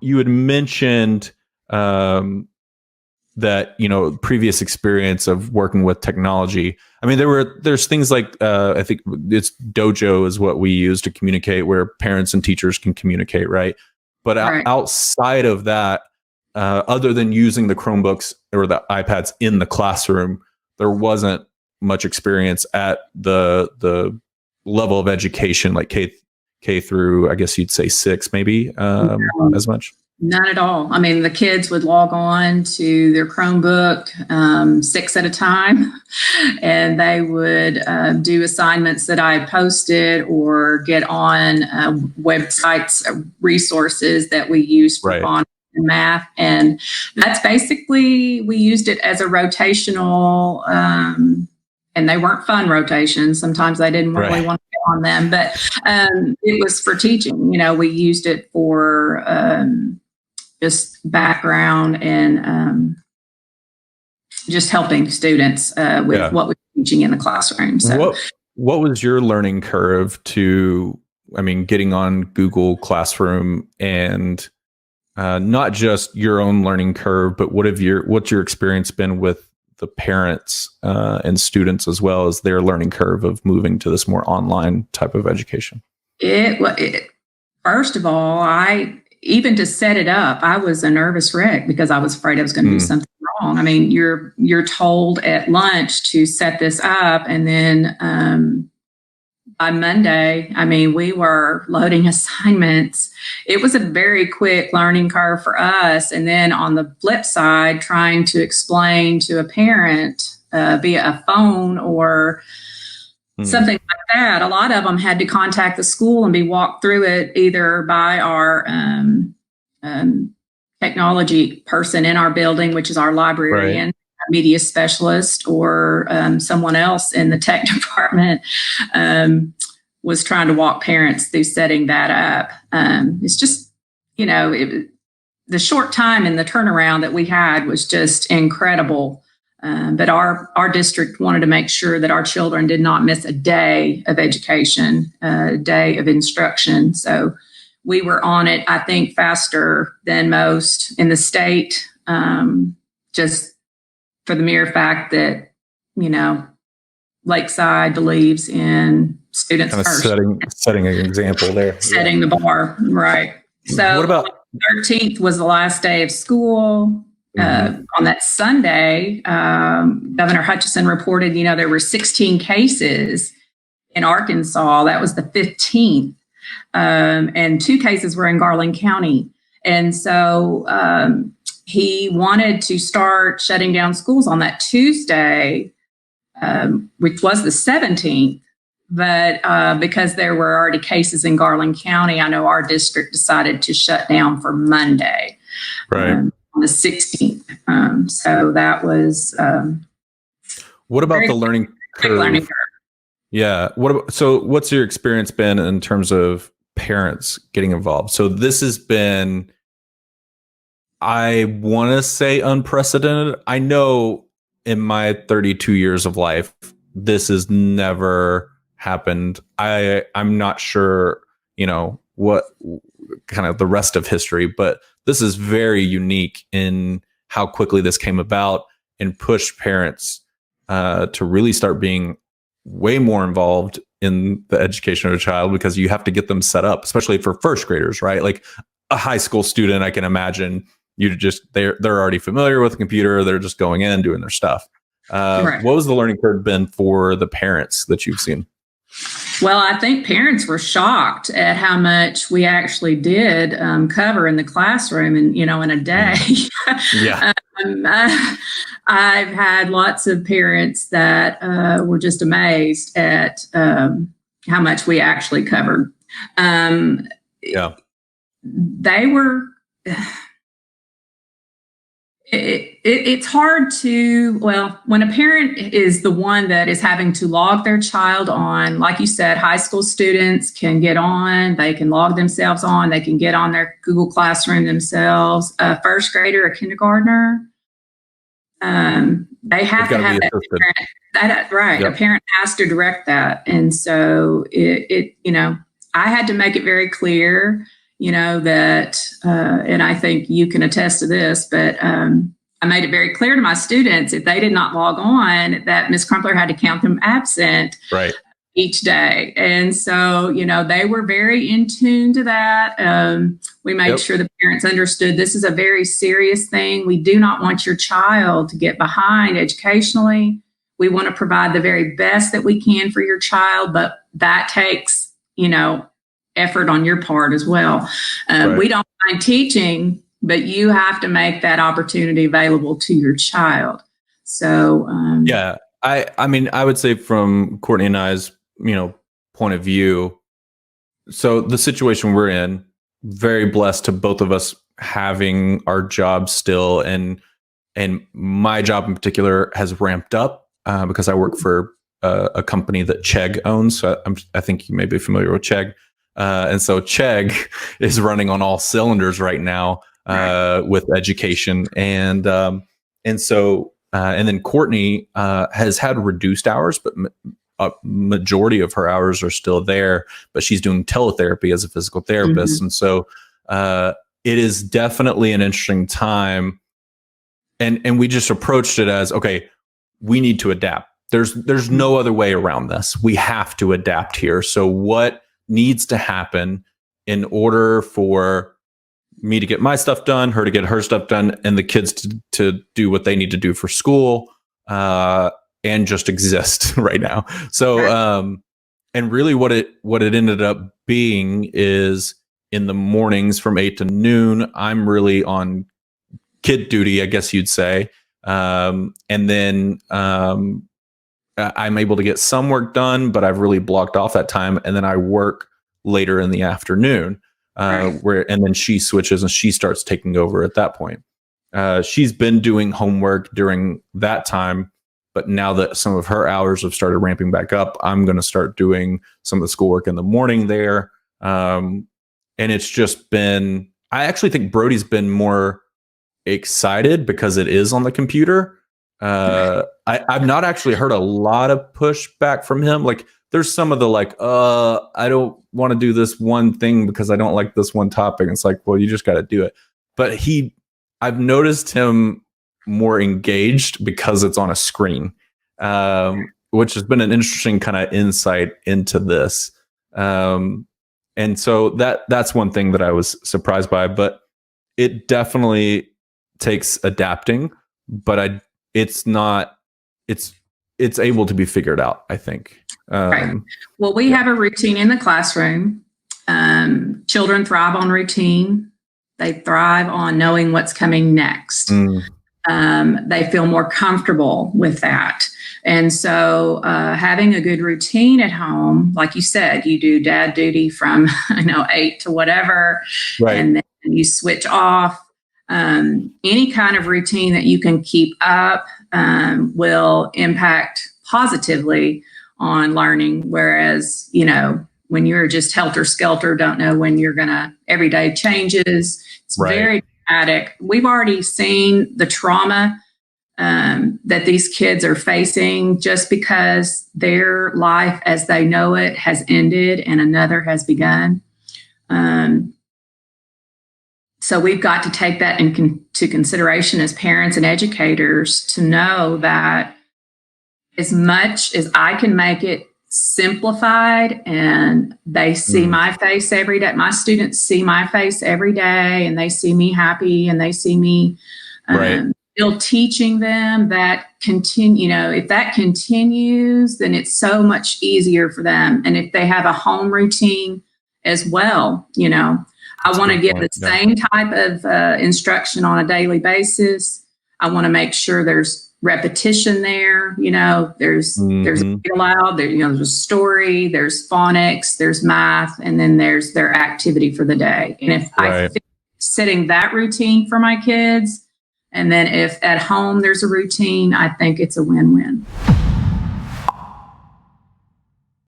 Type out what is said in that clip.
you had mentioned that, previous experience of working with technology. I mean, there's things like, I think it's Dojo is what we use to communicate, where parents and teachers can communicate, right? But Right. outside of that, other than using the Chromebooks or the iPads in the classroom, there wasn't much experience at the level of education, like K through, I guess you'd say 6, maybe, as much. Not at all. I mean, the kids would log on to their Chromebook 6 at a time, and they would do assignments that I posted or get on websites, resources that we use for Right. phonics and math. And that's basically, we used it as a rotational, and they weren't fun rotations. Sometimes they didn't really Right. want to get on them, but it was for teaching. We used it for just background and just helping students with what we're teaching in the classroom. So, what was your learning curve to, getting on Google Classroom, and not just your own learning curve, but what's your experience been with the parents and students, as well as their learning curve of moving to this more online type of education? First of all, even to set it up, I was a nervous wreck because I was afraid I was going to do something wrong. I mean, you're told at lunch to set this up, and then by Monday, we were loading assignments. It was a very quick learning curve for us. And then on the flip side, trying to explain to a parent via a phone or something like that. A lot of them had to contact the school and be walked through it either by our technology person in our building, which is our librarian, Right. media specialist, or someone else in the tech department was trying to walk parents through setting that up. It's just, the short time and the turnaround that we had was just incredible. But our district wanted to make sure that our children did not miss a day of education, a day of instruction. So we were on it, I think, faster than most in the state, just for the mere fact that, Lakeside believes in students Kind of first. setting an example there. Setting the bar, right. So what about 13th was the last day of school. On that Sunday, Governor Hutchinson reported, there were 16 cases in Arkansas. That was the 15th. And 2 cases were in Garland County. And so he wanted to start shutting down schools on that Tuesday, which was the 17th. But because there were already cases in Garland County, I know our district decided to shut down for Monday. Right. On the 16th. So that was. What about the learning curve? Yeah. What's your experience been in terms of parents getting involved? So this has been, I want to say, unprecedented. I know in my 32 years of life, this has never happened. I'm not sure, what kind of the rest of history, but this is very unique in how quickly this came about and pushed parents to really start being way more involved in the education of a child, because you have to get them set up, especially for first graders, right? Like a high school student, I can imagine they're already familiar with the computer. They're just going in, doing their stuff. Right. What was the learning curve been for the parents that you've seen? Well, I think parents were shocked at how much we actually did cover in the classroom, and in a day. Yeah. I've had lots of parents that were just amazed at how much we actually covered. Yeah, they were. It's hard to, when a parent is the one that is having to log their child on, like you said, high school students can get on, they can log themselves on, they can get on their Google Classroom themselves. A first grader, a kindergartner, they have to have that parent, right. Yep. A parent has to direct that. And so I had to make it very clear, that, and I think you can attest to this, but I made it very clear to my students, if they did not log on, that Miss Crumpler had to count them absent right. each day. And so, they were very in tune to that. We made sure the parents understood this is a very serious thing. We do not want your child to get behind educationally. We want to provide the very best that we can for your child, but that takes, effort on your part as well. Right. We don't mind teaching, but you have to make that opportunity available to your child. So, yeah, I mean, I would say from Courtney and I's, point of view, so the situation we're in, very blessed to both of us having our jobs still, and my job in particular has ramped up because I work for a company that Chegg owns. So I think you may be familiar with Chegg. And so Chegg is running on all cylinders right now with education. And so then Courtney has had reduced hours, but a majority of her hours are still there, but she's doing teletherapy as a physical therapist. Mm-hmm. And so it is definitely an interesting time. And we just approached it as, okay, we need to adapt. There's no other way around this. We have to adapt here. So what needs to happen in order for me to get my stuff done, her to get her stuff done, and the kids to do what they need to do for school, and just exist right now. So, and really what it ended up being is in the mornings from 8 to noon, I'm really on kid duty, I guess you'd say. And then I'm able to get some work done, but I've really blocked off that time. And then I work later in the afternoon, and then she switches and she starts taking over at that point. She's been doing homework during that time, but now that some of her hours have started ramping back up, I'm going to start doing some of the schoolwork in the morning there. And it's just been, I actually think Brody's been more excited because it is on the computer. I've not actually heard a lot of pushback from him. Like there's some of the I don't want to do this one thing because I don't like this one topic. It's like, well, you just got to do it. But I've noticed him more engaged because it's on a screen, which has been an interesting kind of insight into this. And so that's one thing that I was surprised by, but it definitely takes adapting, but it's able to be figured out, I think. Right. Well, we have a routine in the classroom. Children thrive on routine. They thrive on knowing what's coming next. They feel more comfortable with that. And so having a good routine at home, like you said, you do dad duty from 8 to whatever, right. And then you switch off. Any kind of routine that you can keep up will impact positively on learning. Whereas, when you're just helter-skelter, don't know when you're going to, every day changes. It's very dramatic. We've already seen the trauma that these kids are facing just because their life as they know it has ended and another has begun. So we've got to take that into consideration as parents and educators to know that as much as I can make it simplified and they see my face every day, my students see my face every day and they see me happy and they see me still teaching them that if that continues, then it's so much easier for them. And if they have a home routine as well, I want to give the same type of instruction on a daily basis. I want to make sure there's repetition there. There's a read aloud, there's a story, there's phonics, there's math, and then there's their activity for the day. And if I fit setting that routine for my kids, and then if at home there's a routine, I think it's a win-win.